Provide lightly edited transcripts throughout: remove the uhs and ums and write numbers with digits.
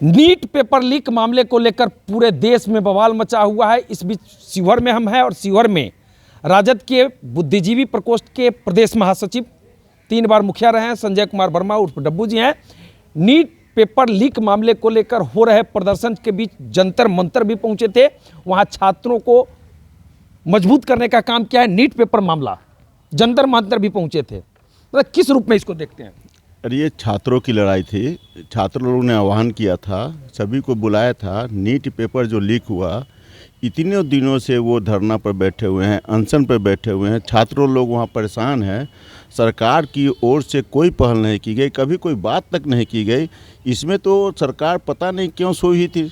NEET paper leak मामले को लेकर पूरे देश में बवाल मचा हुआ है। इस बीच शिवहर में हम हैं और शिवहर में राजद के बुद्धिजीवी प्रकोष्ठ के प्रदेश महासचिव 3 बार मुखिया रहे हैं संजय कुमार वर्मा उर्फ डब्बू जी हैं। नीट पेपर लीक मामले को लेकर हो रहे प्रदर्शन के बीच जंतर मंतर भी पहुंचे थे। वहां छात्रों को मजबूत करने का काम किया है। नीट पेपर मामला जंतर मंतर भी पहुंचे थे। मतलब किस रूप में इसको देखते हैं? अरे ये छात्रों की लड़ाई थी। छात्र लोगों ने आह्वान किया था, सभी को बुलाया था। नीट पेपर जो लीक हुआ, इतने दिनों से वो धरना पर बैठे हुए हैं, अनशन पर बैठे हुए हैं। छात्रों लोग वहाँ परेशान हैं। सरकार की ओर से कोई पहल नहीं की गई, कभी कोई बात तक नहीं की गई। इसमें तो सरकार पता नहीं क्यों सोई हुई थी।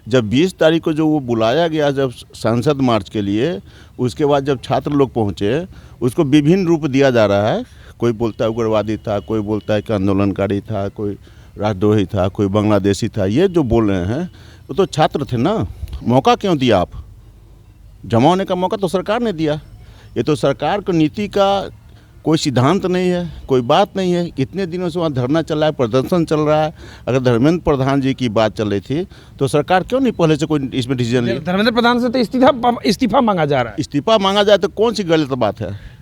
जब 20 तारीख को जो वो बुलाया गया जब संसद मार्च के लिए, उसके बाद जब छात्र लोग पहुँचे, उसको विभिन्न रूप दिया जा रहा है। कोई बोलता है उग्रवादी था, कोई बोलता है कि आंदोलनकारी था, कोई राजद्रोही था, कोई बांग्लादेशी था। ये जो बोल रहे हैं वो तो छात्र थे ना। मौका क्यों दिया? आप जमा होने का मौका तो सरकार ने दिया। ये तो सरकार को नीति का कोई सिद्धांत नहीं है, कोई बात नहीं है। इतने दिनों से वहाँ धरना चल रहा है, प्रदर्शन चल रहा है। अगर धर्मेंद्र प्रधान जी की बात चल रही थी तो सरकार क्यों नहीं पहले से कोई इसमें डिसीजन लिया? धर्मेंद्र प्रधान से तो इस्तीफा मांगा जा रहा है। इस्तीफा मांगा जाए तो कौन सी गलत बात है?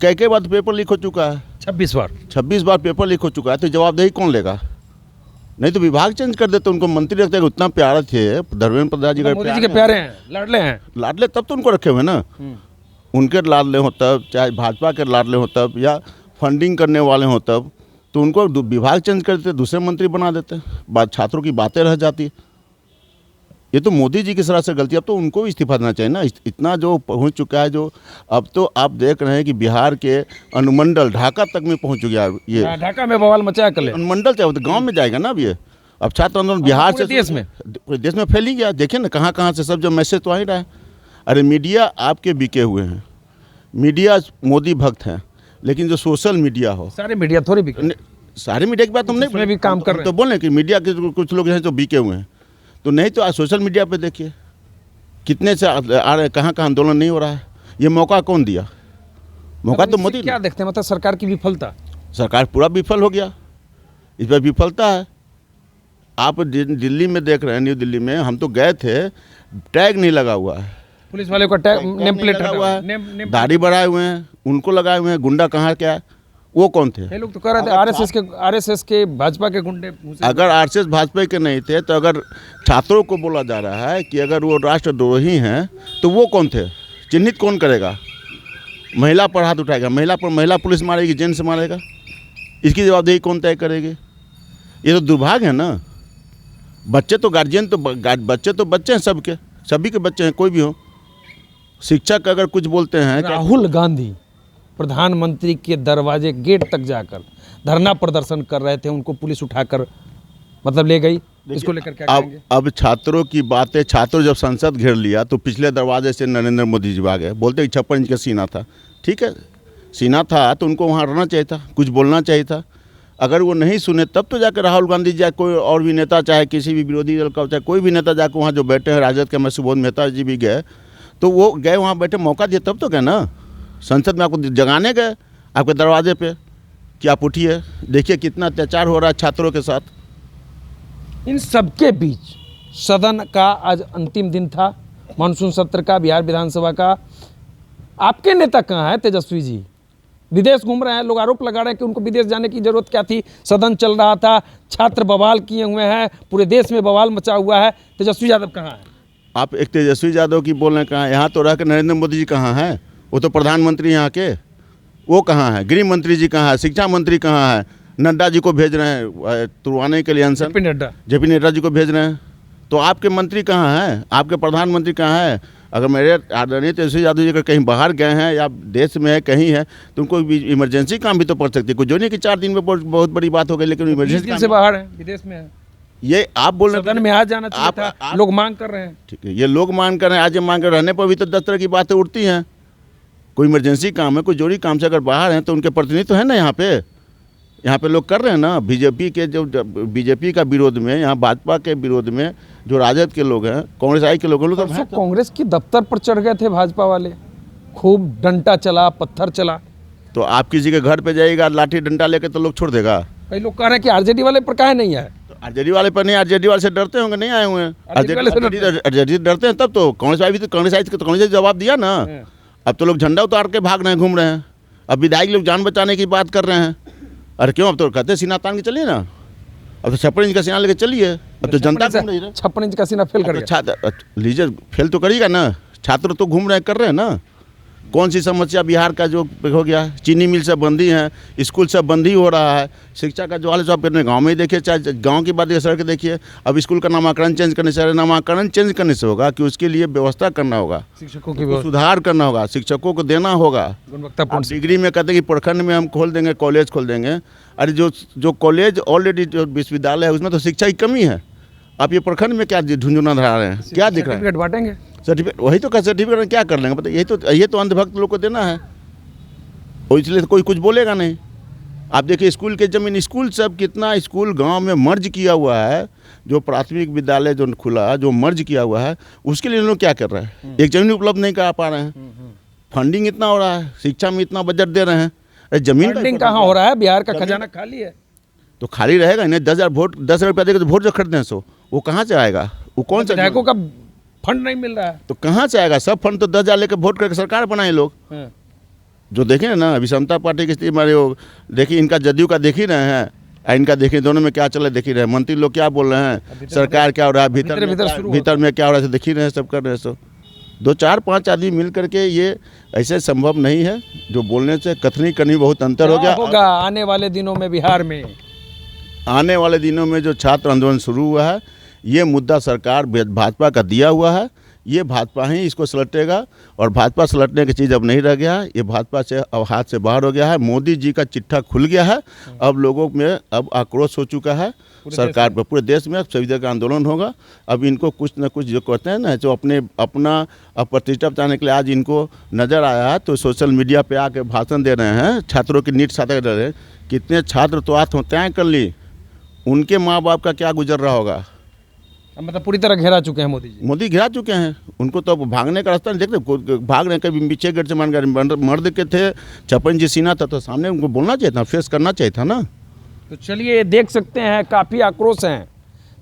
कई बार पेपर लीक हो चुका है। 26 बार पेपर लीक हो चुका है, तो जवाबदेही कौन लेगा? नहीं तो विभाग चेंज कर देते, उनको मंत्री रखते हैं। उतना प्यारा थे धर्मेंद्र प्रधान जी, मोदी जी के प्यारे हैं, लाडले तब तो उनको रखे हुए ना। उनके लाडले हो तब, चाहे भाजपा के लाडले हो तब, या फंडिंग करने वाले हो तब, तो उनको विभाग चेंज कर देते, दूसरे मंत्री बना देते। बात छात्रों की बातें रह जाती। ये तो मोदी जी की सरासर गलती। अब तो उनको भी इस्तीफा देना चाहिए ना। इतना जो पहुंच चुका है, जो अब तो आप देख रहे हैं कि बिहार के अनुमंडल ढाका तक में पहुंच चुका है। ये ढाका में बवाल मचाया कल। अनुमंडल चाहे तो गांव में जाएगा ना। अब ये अब छात्र आंदोलन बिहार से पूरे देश में फैल ही गया। देखिए ना कहाँ से सब, जो मैसेज तो आ ही रहा है। अरे मीडिया आपके बिके हुए हैं। मीडिया मोदी भक्त हैं, लेकिन जो सोशल मीडिया हो, सारे मीडिया थोड़ी बिके। सारे मीडिया की बात हम नहीं भी काम कर रहे हैं। तो बोले कि मीडिया के कुछ लोग हैं जो बिके हुए हैं, तो नहीं तो आज सोशल मीडिया पे देखिए कितने से आ रहे हैं, कहाँ आंदोलन नहीं हो रहा है। ये मौका कौन दिया? मौका तो मोदी। क्या देखते हैं मतलब सरकार की विफलता? सरकार पूरा विफल हो गया। इस पर विफलता है। आप दिल्ली में देख रहे हैं, न्यू दिल्ली में हम तो गए थे, टैग नहीं लगा हुआ है। पुलिस वाले का टैग नेम प्लेट लगा हुआ है, दाढ़ी बढ़ाए हुए हैं, उनको लगाए हुए हैं। गुंडा कहाँ क्या है? वो कौन थे? ये लोग तो कह रहे थे आरएसएस के भाजपा के गुंडे। अगर आरएसएस भाजपा के नहीं थे तो अगर छात्रों को बोला जा रहा है कि अगर वो राष्ट्रद्रोही हैं तो वो कौन थे? चिन्हित कौन करेगा? महिला पर हाथ उठाएगा, महिला पर महिला पुलिस मारेगी, जेंट्स मारेगा। इसकी जवाबदेही कौन तय करेगी? ये तो दुर्भाग्य है ना। बच्चे तो गार्जियन तो बच्चे हैं, सबके सभी के बच्चे हैं, कोई भी हो। शिक्षक अगर कुछ बोलते हैं, राहुल गांधी प्रधानमंत्री के दरवाजे गेट तक जाकर धरना प्रदर्शन कर रहे थे, उनको पुलिस उठाकर मतलब ले गई। इसको लेकर क्या कहेंगे? अब छात्रों की बातें, छात्रों जब संसद घेर लिया तो पिछले दरवाजे से नरेंद्र मोदी जी आ गए। बोलते कि 56 इंच का सीना था। ठीक है, सीना था तो उनको वहाँ रहना चाहिए था, कुछ बोलना चाहिए था। अगर वो नहीं सुने तब तो जाकर राहुल गांधी जी, कोई और भी नेता, चाहे किसी भी विरोधी दल का, चाहे कोई भी नेता जाकर वहाँ जो बैठे हैं, राजद के सुबोध मेहता जी भी गए, तो वो गए वहाँ बैठे, मौका दिया तब तो गए ना। संसद में आपको जगाने गए आपके दरवाजे पे कि आप उठिए, देखिए कितना अत्याचार हो रहा है छात्रों के साथ। इन सबके बीच सदन का आज अंतिम दिन था, मानसून सत्र का, बिहार विधानसभा का। आपके नेता कहाँ है? तेजस्वी जी विदेश घूम रहे हैं। लोग आरोप लगा रहे हैं कि उनको विदेश जाने की जरूरत क्या थी? सदन चल रहा था, छात्र बवाल किए हुए हैं, पूरे देश में बवाल मचा हुआ है। तेजस्वी यादव कहाँ है? आप एक तेजस्वी यादव की बोल रहे हैं कहाँ? यहाँ तो रह कर नरेंद्र मोदी जी कहाँ हैं? वो तो प्रधानमंत्री यहाँ के, वो कहाँ है? गृह मंत्री जी कहाँ है? शिक्षा मंत्री कहाँ है? नड्डा जी को भेज रहे हैं तुड़वाने के लिए अनशन। जेपी नड्डा जी को भेज रहे हैं। तो आपके मंत्री कहाँ हैं? आपके प्रधानमंत्री कहाँ है? अगर मेरे आदरणीय तेजस्वी यादव जी अगर कहीं बाहर गए हैं या देश में है, कहीं है, तो उनको इमरजेंसी काम भी तो पड़ सकती है। कुछ जो नहीं कि 4 दिन में बहुत बड़ी बात हो गई, लेकिन इमरजेंसी से बाहर है, विदेश में है। ये आप बोल रहे हैं सदन में आ जाना चाहिए था। लोग मांग कर रहे हैं। ठीक है, ये लोग मांग कर रहे हैं। आज मांग कर रहने पर भी तो 10 तरह की बातें उठती हैं। कोई इमरजेंसी काम है, कोई जरूरी काम से अगर बाहर हैं तो उनके प्रतिनिधि तो है ना यहाँ पे लोग कर रहे हैं ना। बीजेपी का विरोध में, यहाँ भाजपा के विरोध में जो राजद के लोग हैं, कांग्रेस आई के लोग हैं, तो कांग्रेस की दफ्तर पर चढ़ गए थे भाजपा वाले। खूब डंडा चला, पत्थर चला। तो आप किसी के घर पे जाइएगा लाठी डंडा लेके तो लोग छोड़ देगा? कई लोग कह रहे हैं कि आरजेडी वाले पर काहे नहीं है? तो आरजेडी वाले पर नहीं, आरजेडी वाले से डरते होंगे, नहीं आए हुए हैं। RJD वाले से आरजेडी डरते हैं तब तो कांग्रेस वाले भी तो कांग्रेस ने जवाब दिया ना। अब तो लोग झंडा उतार के भाग रहे हैं, घूम रहे हैं। अब विधायक लोग जान बचाने की बात कर रहे हैं। अरे क्यों, अब तो कहते हैं सीना तान के चलिए ना, अब तो 56 इंच का सीना लेके चलिए। अब तो जनता घूम रही है। 56 इंच का सीना फेल कर तो गया। छात्र लीजिए, फेल तो करिएगा ना, छात्र तो घूम रहे कर रहे हैं ना। कौन सी समस्या बिहार का जो हो गया, चीनी मिल सब बंदी है, स्कूल सब बंद ही हो रहा है, शिक्षा का जो हाल है सब अपने गांव में ही देखिए, चाहे गांव की बात सड़क देखिए। अब स्कूल का नामाकरण चेंज करने से, नामाकरण चेंज करने से होगा कि उसके लिए व्यवस्था करना होगा, शिक्षकों की उसको सुधार करना होगा, शिक्षकों को देना होगा। गुणवत्तापूर्ण आप डिग्री में कहते हैं कि प्रखंड में हम खोल देंगे, कॉलेज खोल देंगे। अरे जो कॉलेज ऑलरेडी जो विश्वविद्यालय है उसमें तो शिक्षा की कमी है। आप ये प्रखंड में क्या झुंझुना धरा रहे हैं, क्या दिख रहा है? सर्टिफिकेट बांटेंगे, सर्टिफिकेट वही तो, सर्टिफिकेट में क्या कर लेंगे पता, ये तो अंधभक्त लोग को देना है, और इसलिए तो कोई कुछ बोलेगा नहीं। आप देखिए स्कूल के जमीन, स्कूल सब कितना स्कूल गांव में मर्ज किया हुआ है, जो प्राथमिक विद्यालय जो खुला, जो मर्ज किया हुआ है, उसके लिए लोग क्या कर रहे हैं, एक जमीन उपलब्ध नहीं करा पा रहे हैं। फंडिंग इतना हो रहा है, शिक्षा में इतना बजट दे रहे हैं, अरे जमीन फंडिंग कहाँ हो रहा है? बिहार का खजाना खाली है। तो खाली रहेगा इन्हें 10,000 वोट, 10,000 रुपया देकर तो वोट जो खरीदते हैं सो वो कहाँ से आएगा? वो कौन सा विधायकों का फंड नहीं मिल रहा है। तो कहाँ से आएगा? सब फंड तो 10,000 लेकर वोट करके सरकार बनाए लोग। जो देखें ना अभी समता पार्टी की स्थिति हमारे, देखिए इनका जदयू का देख ही रहे हैं, इनका देखिए दोनों में क्या चल रहा है देख ही रहे हैं। मंत्री लोग क्या बोल रहे हैं, सरकार क्या हो रहा है, भीतर में क्या हो रहा है देख ही रहे हैं, सब कर रहे हैं। सो 2 4 5 आदमी मिल करके ये ऐसे संभव नहीं है। जो बोलने से कथनी करनी बहुत अंतर हो गया। होगा आने वाले दिनों में बिहार में, आने वाले दिनों में जो छात्र आंदोलन शुरू हुआ है, ये मुद्दा सरकार भाजपा का दिया हुआ है, ये भाजपा ही इसको सलटेगा, और भाजपा सलटने की चीज़ अब नहीं रह गया है, ये भाजपा से अब हाथ से बाहर हो गया है। मोदी जी का चिट्ठा खुल गया है, अब लोगों में अब आक्रोश हो चुका है सरकार पर, पूरे देश में सभी जगह आंदोलन होगा। अब इनको कुछ न कुछ जो कहते हैं ना, जो अपना प्रतिष्ठा बचाने के लिए आज इनको नज़र आया है, तो सोशल मीडिया पे आके भाषण दे रहे हैं, छात्रों की नीट छात्र कर रहे हैं। कितने छात्र तो आत्महत्याएँ कर ली, उनके माँ बाप का क्या गुजर रहा होगा। मतलब पूरी तरह घेरा चुके हैं मोदी जी। मोदी घिरा चुके हैं, उनको तो अब भागने का रास्ता नहीं देखते, भाग रहे कभी पीछे गेट से मान कर, मर्द के थे 56 जी सीना था, तो सामने उनको बोलना चाहिए था, फेस करना चाहिए था ना। तो चलिए देख सकते हैं काफ़ी आक्रोश हैं।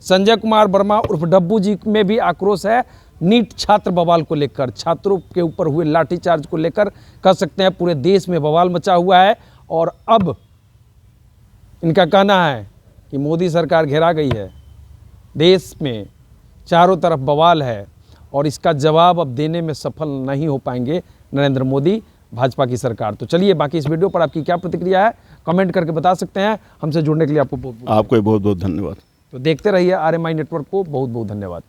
संजय कुमार वर्मा उर्फ डब्बू जी में भी आक्रोश है नीट छात्र बवाल को लेकर, छात्रों के ऊपर हुए लाठीचार्ज को लेकर कह सकते हैं पूरे देश में बवाल मचा हुआ है। और अब इनका कहना है कि मोदी सरकार घेरा गई है, देश में चारों तरफ बवाल है, और इसका जवाब अब देने में सफल नहीं हो पाएंगे नरेंद्र मोदी, भाजपा की सरकार। तो चलिए बाकी इस वीडियो पर आपकी क्या प्रतिक्रिया है कमेंट करके बता सकते हैं। हमसे जुड़ने के लिए आपको बहुत बहुत धन्यवाद। तो देखते रहिए RMI नेटवर्क को। बहुत बहुत धन्यवाद।